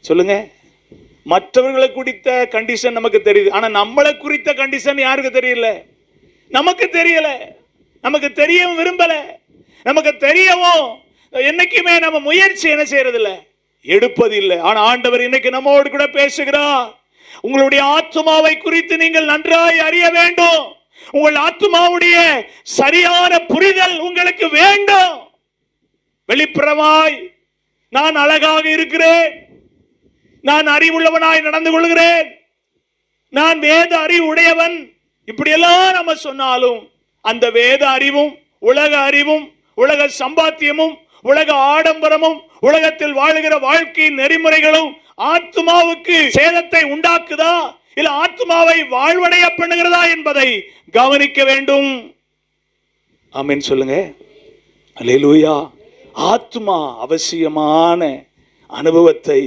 சொல்லுங்க. மற்றவர்களை குறித்த கண்டிஷன் நமக்கு தெரியுது, ஆனா நம்மளை குறித்த கண்டிஷன் யாருக்கு தெரியல? நமக்கு தெரியல, நமக்கு தெரியவும் விரும்பல. நமக்கு தெரியவும் என்னைக்குமே நம்ம முயற்சி என்ன செய்யறது இல்லை, எடுப்பது இல்லை. ஆனா ஆண்டவர் இன்னைக்கு நம்மோடு கூட பேசுகிறார். உங்களுடைய ஆத்துமாவை குறித்து நீங்கள் நன்றாய் அறிய வேண்டும். உங்கள் ஆத்துமாவுடைய சரியான புரிதல் உங்களுக்கு வேண்டும். வெளிப்புறமாய் நான் அழகாக இருக்கிறேன், நான் அறிவுள்ளவனாய் நடந்து கொள்கிறேன், நான் வேத அறிவு உடையவன், இப்படியெல்லாம் நம்ம சொன்னாலும் அந்த வேத அறிவும் உலக அறிவும் உலக சம்பாத்தியமும் உலக ஆடம்பரமும் உலகத்தில் வாழுகிற வாழ்க்கையின் நெறிமுறைகளும் ஆத்மாவுக்கு சேதத்தை உண்டாக்குதா இல்ல ஆத்மாவை வாழ்வடைய பண்ணுகிறதா என்பதை கவனிக்க வேண்டும். ஆமென் சொல்லுங்க. அல்லேலூயா. ஆத்மா அவசியமான அனுபவத்தை